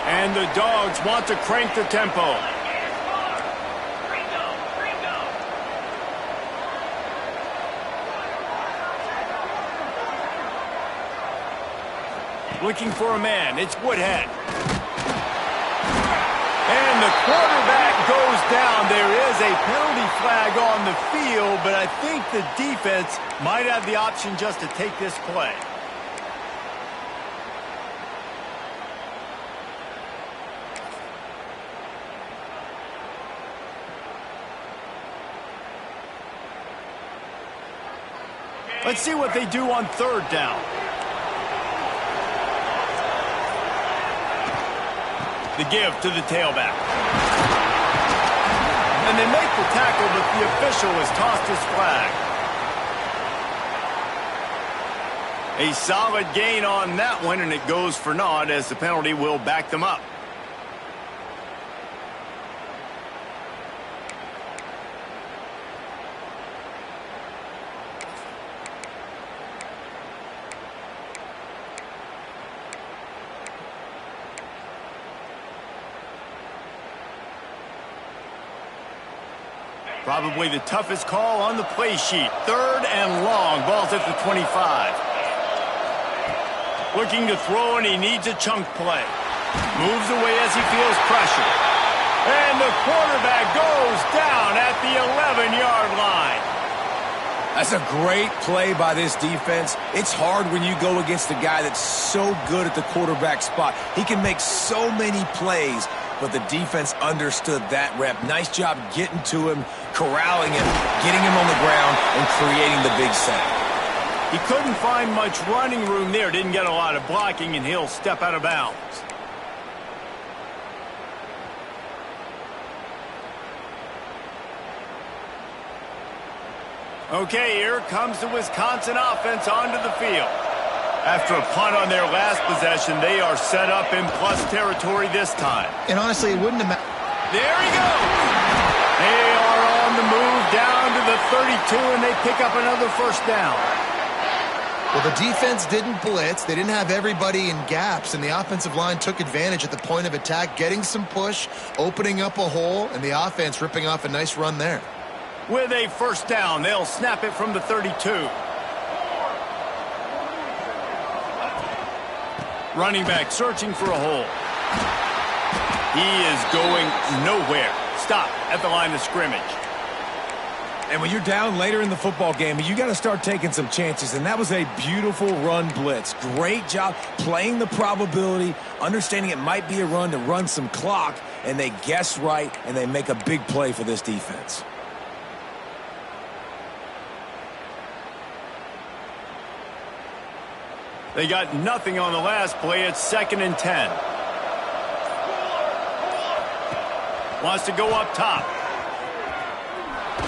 And the Dogs want to crank the tempo. Looking for a man. It's Woodhead. And the quarterback goes down. There is a penalty flag on the field, but I think the defense might have the option just to take this play. Let's see what they do on third down. The give to the tailback. And they make the tackle, but the official has tossed his flag. A solid gain on that one, and it goes for naught as the penalty will back them up. Probably the toughest call on the play sheet. Third and long. Ball's at the 25. Looking to throw, and he needs a chunk play. Moves away as he feels pressure. And the quarterback goes down at the 11-yard line. That's a great play by this defense. It's hard when you go against a guy that's so good at the quarterback spot. He can make so many plays, but the defense understood that rep. Nice job getting to him, corralling him, getting him on the ground, and creating the big sack. He couldn't find much running room there. Didn't get a lot of blocking, and he'll step out of bounds. Okay, here comes the Wisconsin offense onto the field. After a punt on their last possession, they are set up in plus territory this time. And honestly, it wouldn't have mattered. There he goes. They are on the move down to the 32, and they pick up another first down. Well, the defense didn't blitz. They didn't have everybody in gaps, and the offensive line took advantage at the point of attack, getting some push, opening up a hole, and the offense ripping off a nice run there. With a first down, they'll snap it from the 32. Running back searching for a hole. He is going nowhere. Stop at the line of scrimmage. And when you're down later in the football game, you got to start taking some chances, and that was a beautiful run blitz. Great job playing the probability, understanding it might be a run to run some clock, and they guess right, and they make a big play for this defense. They got nothing on the last play. It's 2nd and 10. Wants to go up top.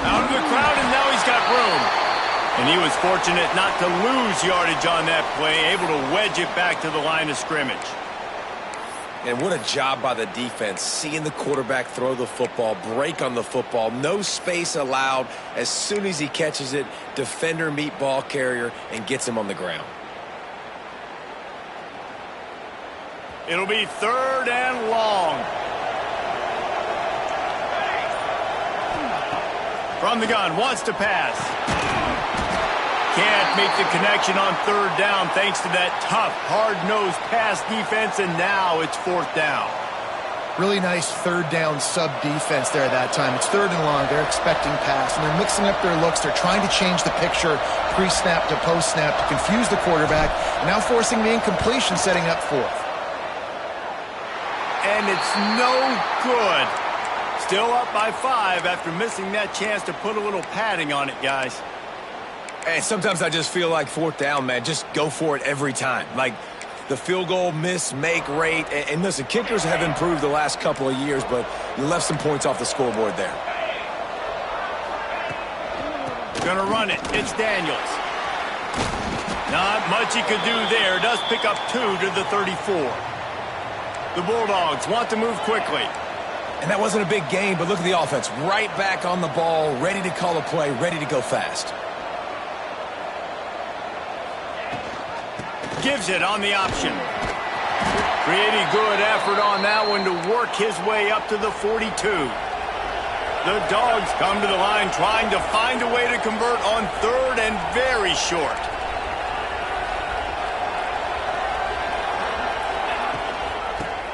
Out of the crowd, and now he's got room. And he was fortunate not to lose yardage on that play, able to wedge it back to the line of scrimmage. And what a job by the defense, seeing the quarterback throw the football, break on the football, no space allowed. As soon as he catches it, defender meet ball carrier and gets him on the ground. It'll be 3rd and long. From the gun, wants to pass. Can't make the connection on 3rd down thanks to that tough, hard-nosed pass defense, and now it's 4th down. Really nice 3rd down sub-defense there that time. It's 3rd and long. They're expecting pass, and they're mixing up their looks. They're trying to change the picture pre-snap to post-snap to confuse the quarterback, and now forcing the incompletion, setting up 4th. And it's no good. Still up by 5 after missing that chance to put a little padding on it, guys. And sometimes I just feel like 4th down, man, just go for it every time. Like the field goal miss-make rate. And listen, kickers have improved the last couple of years, but you left some points off the scoreboard there. Gonna run it. It's Daniels. Not much he could do there. Does pick up 2 to the 34. The Bulldogs want to move quickly. And that wasn't a big gain, but look at the offense. Right back on the ball, ready to call a play, ready to go fast. Gives it on the option. Pretty good effort on that one to work his way up to the 42. The Dogs come to the line trying to find a way to convert on 3rd and very short.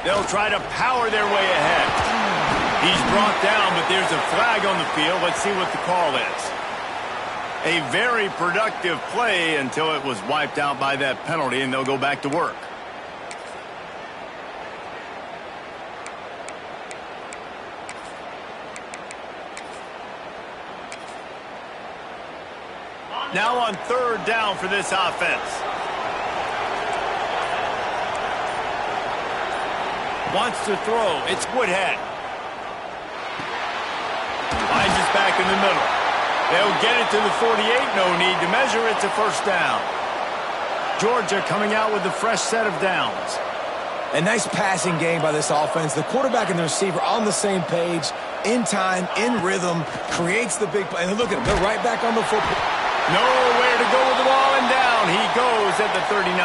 They'll try to power their way ahead. He's brought down, but there's a flag on the field. Let's see what the call is. A very productive play until it was wiped out by that penalty, and they'll go back to work. Now on third down for this offense. Wants to throw. It's Woodhead. Finds us back in the middle. They'll get it to the 48. No need to measure. It's a first down. Georgia coming out with a fresh set of downs. A nice passing game by this offense. The quarterback and the receiver on the same page, in time, in rhythm, creates the big play. And look at them. They're right back on the football. Nowhere to go with the ball, and down he goes at the 39.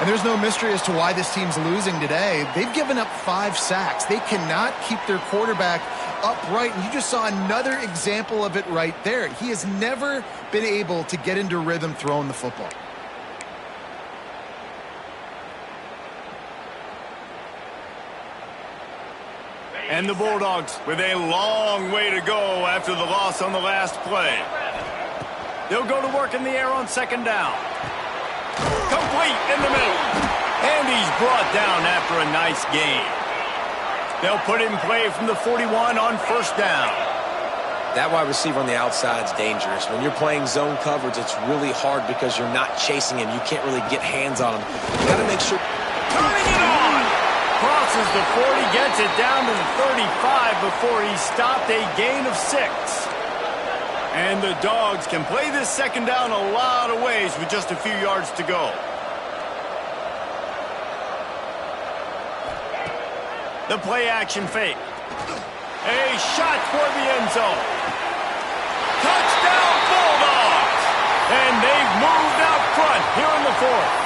And there's no mystery as to why this team's losing today. They've given up 5 sacks. They cannot keep their quarterback upright, and you just saw another example of it right there. He has never been able to get into rhythm throwing the football. And the Bulldogs with a long way to go after the loss on the last play. They'll go to work in the air on second down. Complete in the middle. And he's brought down after a nice gain. They'll put it in play from the 41 on first down. That wide receiver on the outside is dangerous. When you're playing zone coverage, it's really hard because you're not chasing him. You can't really get hands on him. You got to make sure. Turning it on. Crosses the 40, gets it down to the 35 before he stopped, a gain of 6. And the Dogs can play this second down a lot of ways with just a few yards to go. The play action fake. A shot toward the end zone. Touchdown Bulldogs! And they've moved out front here in the fourth.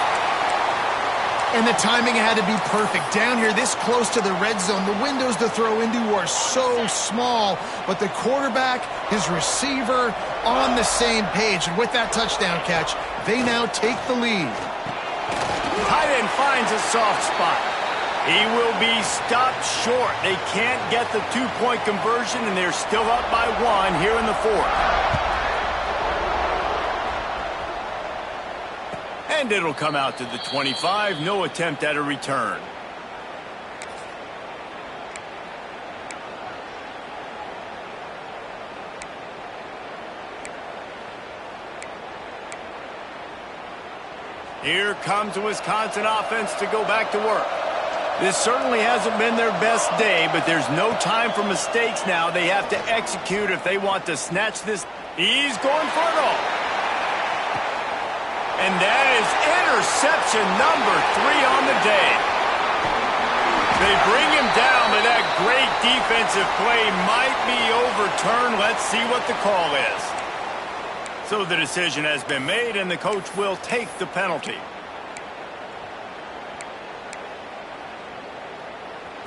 And the timing had to be perfect. Down here this close to the red zone, the windows to throw into are so small, but the quarterback, his receiver, on the same page. And with that touchdown catch, they now take the lead. Tight end finds a soft spot. He will be stopped short. They can't get the 2-point conversion, and they're still up by 1 here in the fourth. And it'll come out to the 25. No attempt at a return. Here comes the Wisconsin offense to go back to work. This certainly hasn't been their best day, but there's no time for mistakes now. They have to execute if they want to snatch this. He's going for it all. And that is interception number 3 on the day. They bring him down, but that great defensive play might be overturned. Let's see what the call is. So the decision has been made, and the coach will take the penalty.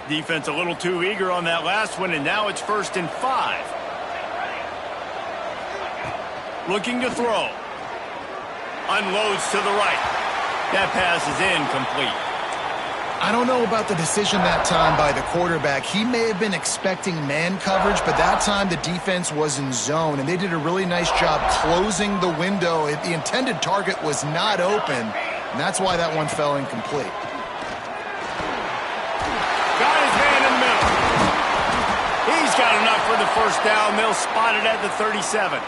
Defense a little too eager on that last one, and now it's 1st and 5. Looking to throw. Unloads to the right. That pass is incomplete. I don't know about the decision that time by the quarterback. He may have been expecting man coverage, but that time the defense was in zone, and they did a really nice job closing the window. The intended target was not open, and that's why that one fell incomplete. Got his man in the middle. He's got enough for the first down. They'll spot it at the 37.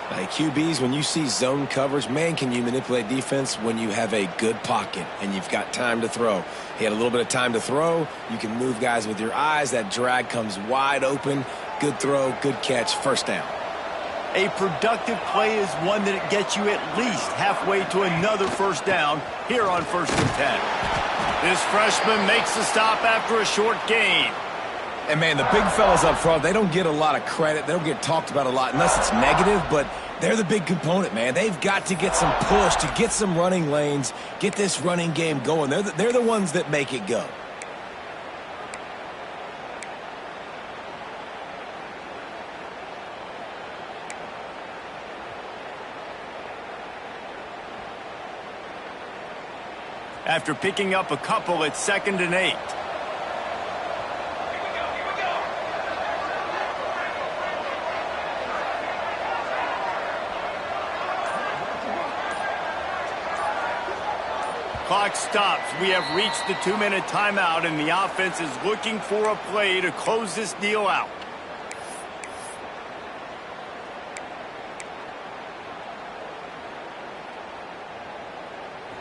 Like QBs, when you see zone coverage, man, can you manipulate defense when you have a good pocket and you've got time to throw. He had a little bit of time to throw. You can move guys with your eyes. That drag comes wide open. Good throw, good catch, first down. A productive play is one that gets you at least halfway to another first down here on 1st and 10. This freshman makes the stop after a short gain. And, man, the big fellas up front, they don't get a lot of credit. They don't get talked about a lot unless it's negative, but they're the big component, man. They've got to get some push, to get some running lanes, get this running game going. They're the ones that make it go. after picking up a couple at 2nd and 8. Clock stops. We have reached the 2-minute timeout, and the offense is looking for a play to close this deal out.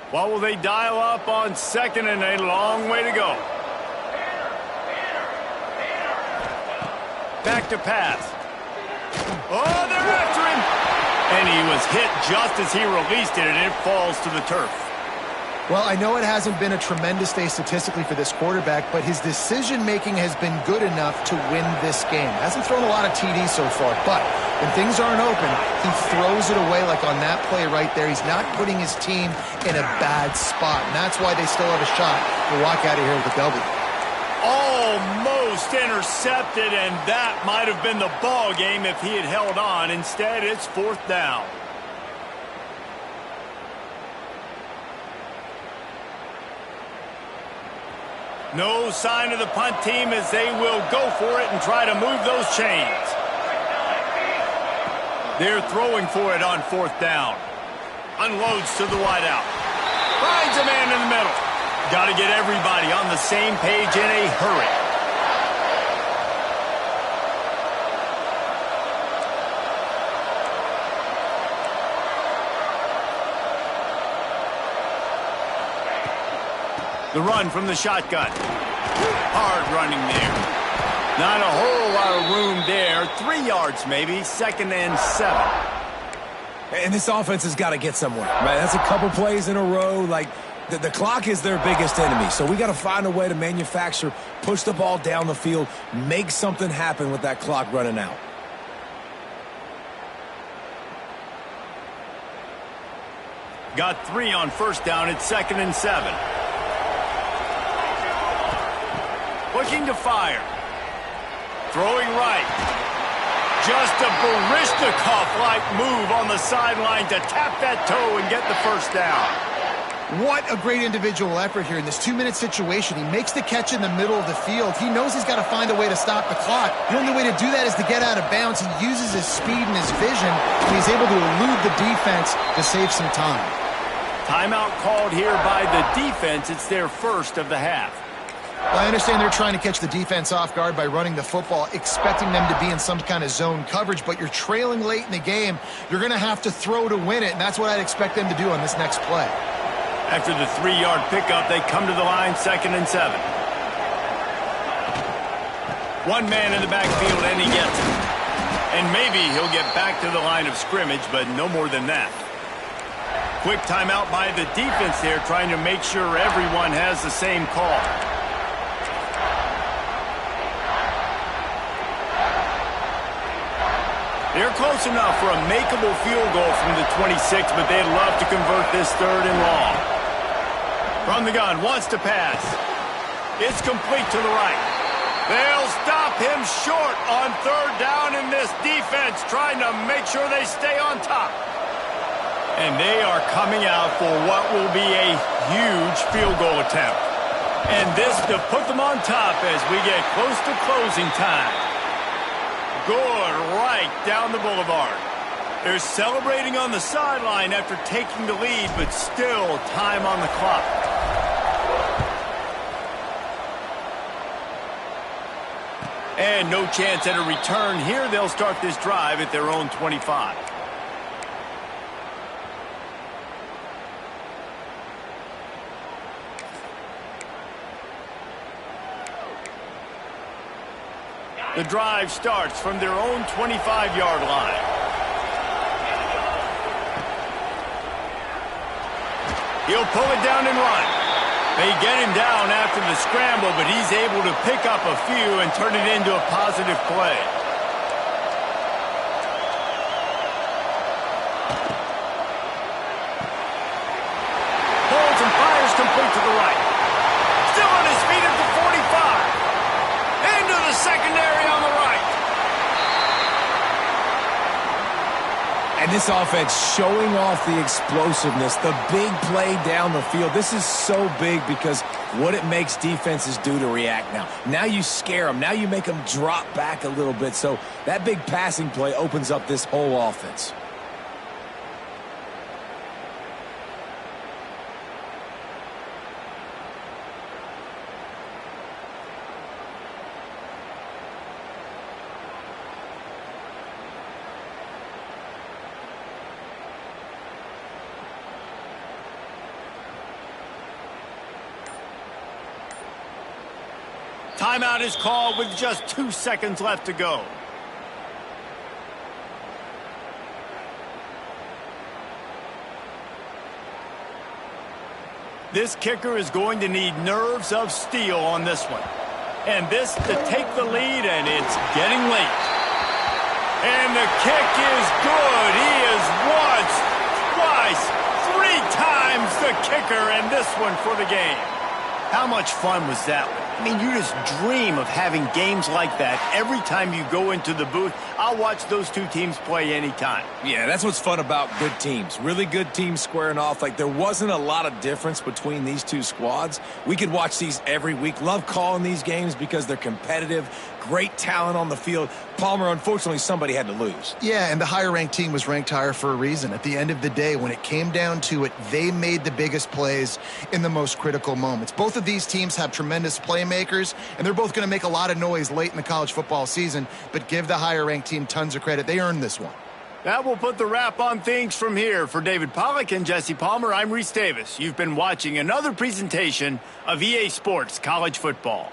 What will they dial up on 2nd and 8? Long way to go. Back to pass. Oh, they're after him. And he was hit just as he released it, and it falls to the turf. Well, I know it hasn't been a tremendous day statistically for this quarterback, but his decision-making has been good enough to win this game. Hasn't thrown a lot of TDs so far, but when things aren't open, he throws it away like on that play right there. He's not putting his team in a bad spot, and that's why they still have a shot to walk out of here with a W. Almost intercepted, and that might have been the ball game if he had held on. Instead, it's 4th down. No sign of the punt team as they will go for it and try to move those chains. They're throwing for it on 4th down. Unloads to the wideout. Finds a man in the middle. Got to get everybody on the same page in a hurry. The run from the shotgun. Hard running there. Not a whole lot of room there. 3 yards maybe. 2nd and 7. And this offense has got to get somewhere, right? That's a couple plays in a row. Like, the clock is their biggest enemy. So we got to find a way to manufacture, push the ball down the field, make something happen with that clock running out. Got 3 on 1st down at 2nd and 7. Looking to fire. Throwing right. Just a Barishnikov-like move on the sideline to tap that toe and get the 1st down. What a great individual effort here in this 2-minute situation. He makes the catch in the middle of the field. He knows he's got to find a way to stop the clock. The only way to do that is to get out of bounds. He uses his speed and his vision, and he's able to elude the defense to save some time. Timeout called here by the defense. It's their first of the half. Well, I understand they're trying to catch the defense off guard by running the football, expecting them to be in some kind of zone coverage, but you're trailing late in the game. You're going to have to throw to win it, and that's what I'd expect them to do on this next play. After the 3-yard pickup, they come to the line, 2nd and 7. One man in the backfield, and he gets it. And maybe he'll get back to the line of scrimmage, but no more than that. Quick timeout by the defense there, trying to make sure everyone has the same call. They're close enough for a makeable field goal from the 26, but they'd love to convert this 3rd and long. From the gun, wants to pass. It's complete to the right. They'll stop him short on 3rd down in this defense, trying to make sure they stay on top. And they are coming out for what will be a huge field goal attempt. And this to put them on top as we get close to closing time. Good right down the boulevard. They're celebrating on the sideline after taking the lead, but still time on the clock. And no chance at a return here. They'll start this drive at their own 25. The drive starts from their own 25-yard line. He'll pull it down and run. They get him down after the scramble, but he's able to pick up a few and turn it into a positive play. Pulls and fires complete to the right. Still on his feet at the 45. Into the secondary on the right. And this offense showing off the explosiveness, the big play down the field. This is so big because what it makes defenses do to react now. Now you scare them. Now you make them drop back a little bit. So that big passing play opens up this whole offense. Timeout is called with just 2 seconds left to go. This kicker is going to need nerves of steel on this one. And this to take the lead, and it's getting late. And the kick is good. He is once, twice, 3 times the kicker, and this one for the game. How much fun was that one? I mean, you just dream of having games like that every time you go into the booth. I'll watch those two teams play anytime. Yeah, that's what's fun about good teams. Really good teams squaring off. Like, there wasn't a lot of difference between these two squads. We could watch these every week. Love calling these games because they're competitive, great talent on the field. Palmer, unfortunately, somebody had to lose. Yeah, and the higher-ranked team was ranked higher for a reason. At the end of the day, when it came down to it, they made the biggest plays in the most critical moments. Both of these teams have tremendous playmakers, and they're both going to make a lot of noise late in the college football season, but give the higher-ranked team tons of credit. They earned this one. That will put the wrap on things from here. For David Pollack and Jesse Palmer, I'm Reese Davis. You've been watching another presentation of EA Sports College Football.